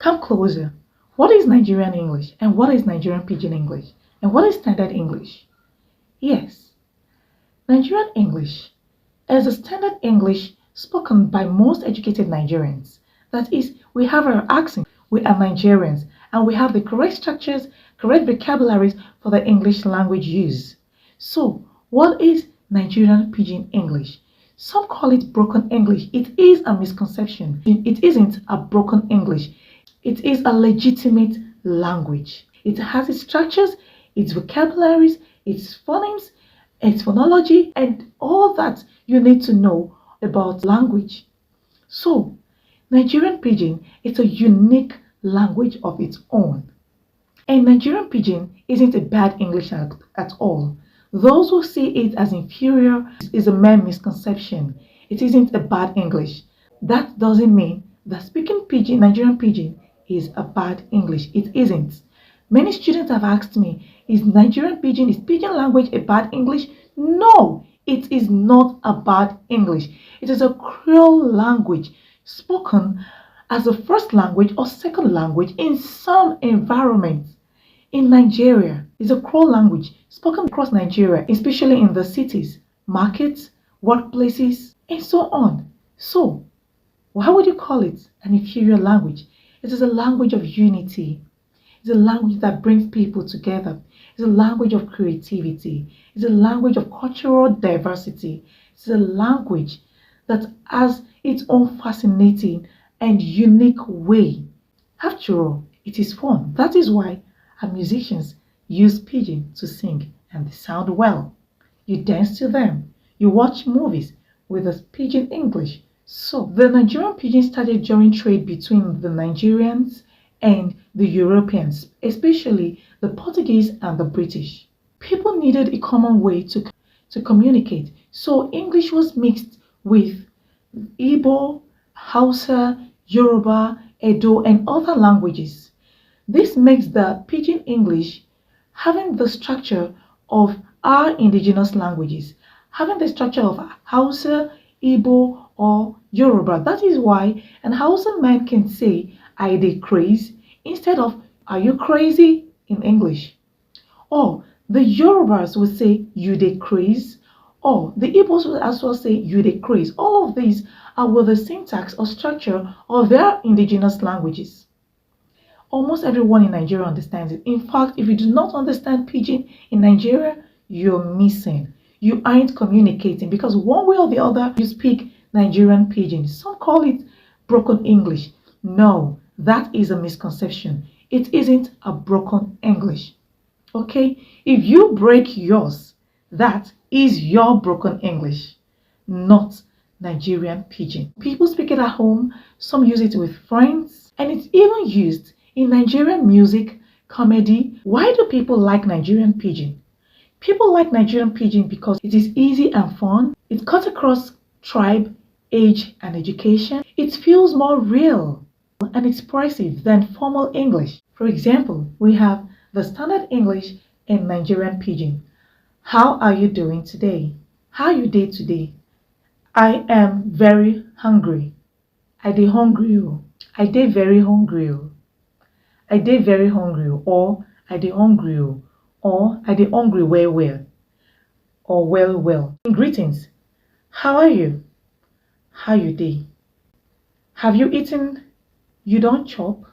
Come closer. What is Nigerian English and what is Nigerian Pidgin English and what is Standard English? Yes, Nigerian English is a standard English spoken by most educated Nigerians. That is, we have our accent, we are Nigerians, and we have the correct structures, correct vocabularies for the English language use. So, what is Nigerian Pidgin English? Some call it broken English. It is a misconception. It isn't a broken English. It is a legitimate language. It has its structures, its vocabularies, its phonemes, its phonology, and all that you need to know about language. So, Nigerian Pidgin is a unique language of its own. And Nigerian Pidgin isn't a bad English at all. Those who see it as inferior is a mere misconception. It isn't a bad English. That doesn't mean that speaking Pidgin, Nigerian Pidgin, is a bad English. It isn't. Many students have asked me, is Pidgin language a bad English? No, it is not a bad English. It is a Creole language spoken as a first language or second language in some environments. In Nigeria, it's a Creole language spoken across Nigeria, especially in the cities, markets, workplaces, and so on. So, why would you call it an inferior language? It is a language of unity. It's a language that brings people together. It's a language of creativity. It's a language of cultural diversity. It's a language that has its own fascinating and unique way. After all, it is fun. That is why our musicians use pidgin to sing and they sound well. You dance to them. You watch movies with a pidgin English. So, the Nigerian pidgin started during trade between the Nigerians and the Europeans, especially the Portuguese and the British. People needed a common way to communicate, so English was mixed with Igbo, Hausa, Yoruba, Edo, and other languages. This makes the pidgin English having the structure of our indigenous languages, having the structure of Hausa, Igbo, or Yoruba. That is why an Hausa man can say, I dey craze, instead of, are you crazy in English? Or the Yorubas will say, you dey craze, or the Igbos will as well say, you dey craze. All of these are with the syntax or structure of their indigenous languages. Almost everyone in Nigeria understands it. In fact, if you do not understand pidgin in Nigeria, you're missing. You aren't communicating because one way or the other, you speak Nigerian pidgin. Some call it broken English. No, that is a misconception. It isn't a broken English. Okay? If you break yours, that is your broken English, not Nigerian pidgin. People speak it at home, some use it with friends, and it's even used in Nigerian music, comedy. Why do people like Nigerian pidgin? People like Nigerian pidgin because it is easy and fun. It cuts across tribe, age, and education. It feels more real and expressive than formal English. For example, we have the standard English and Nigerian pidgin. How are you doing today? How you day today? I am very hungry. I dey hungry o. I dey very hungry o. I dey very hungry o. Or I dey hungry o. Or I dey hungry well well. Or well well. In greetings, how are you? How you dey? Have you eaten? You don't chop?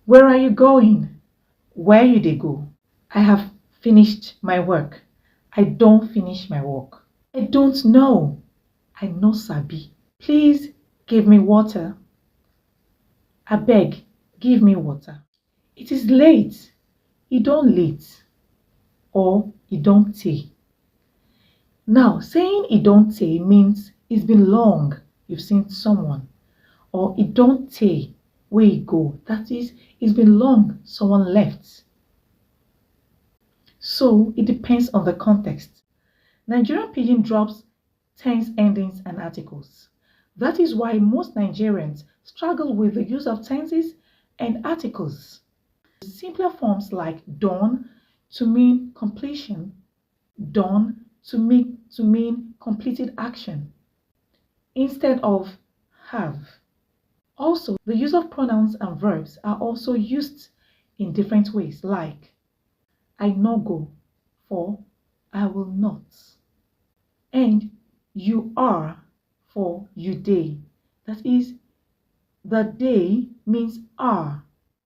Where are you going? Where you dey go? I have finished my work. I don't finish my work. I don't know. I no sabi. Please give me water. Abeg, give me water. It is late. E don late. Or e don tey. Now, saying e don tey means it's been long you've seen someone. Or e don tey where e go. That is, it's been long someone left. So, it depends on the context. Nigerian pidgin drops tense endings and articles. That is why most Nigerians struggle with the use of tenses and articles. Simpler forms like done to mean completion, done to mean completed action, instead of have. Also, the use of pronouns and verbs are also used in different ways, like I no go for I will not, and you are for you day. That is, the day means are.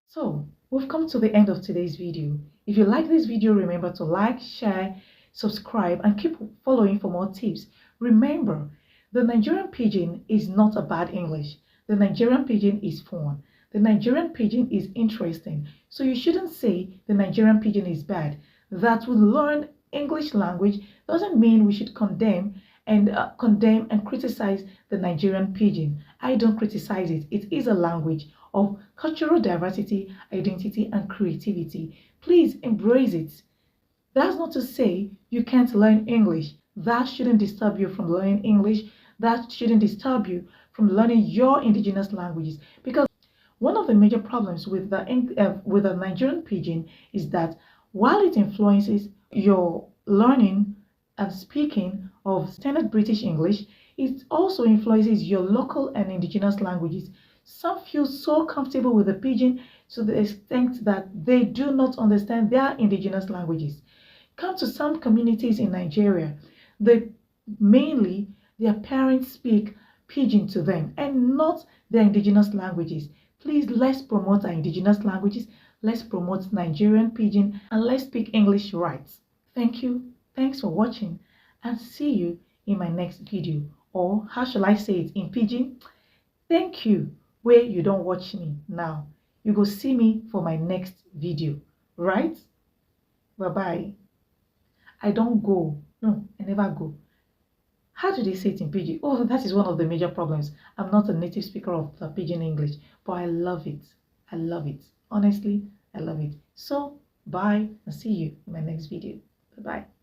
So, we've come to the end of today's video. If you like this video, remember to like, share, subscribe, and keep following for more tips. Remember, the Nigerian Pidgin is not a bad English. The Nigerian Pidgin is fun. The Nigerian Pidgin is interesting. So you shouldn't say the Nigerian Pidgin is bad. That we learn English language doesn't mean we should condemn and criticize the Nigerian Pidgin. I don't criticize it. It is a language of cultural diversity, identity, and creativity. Please embrace it. That's not to say you can't learn English. That shouldn't disturb you from learning English. That shouldn't disturb you from learning your indigenous languages. Because one of the major problems with the Nigerian Pidgin is that while it influences your learning and speaking of standard British English, it also influences your local and indigenous languages. Some feel so comfortable with the Pidgin to the extent that they do not understand their indigenous languages. Come to some communities in Nigeria, mainly their parents speak Pidgin to them and not their indigenous languages. Please, let's promote our indigenous languages, let's promote Nigerian Pidgin, and let's speak English right. Thank you. Thanks for watching, and see you in my next video. Or how shall I say it in Pidgin? Thank you where you don't watch me now. You go see me for my next video, right? Bye-bye. I don't go. No, I never go. How do they say it in Pidgin? Oh, that is one of the major problems. I'm not a native speaker of the Pidgin English, but I love it. I love it. Honestly, I love it. So, bye and see you in my next video. Bye-bye.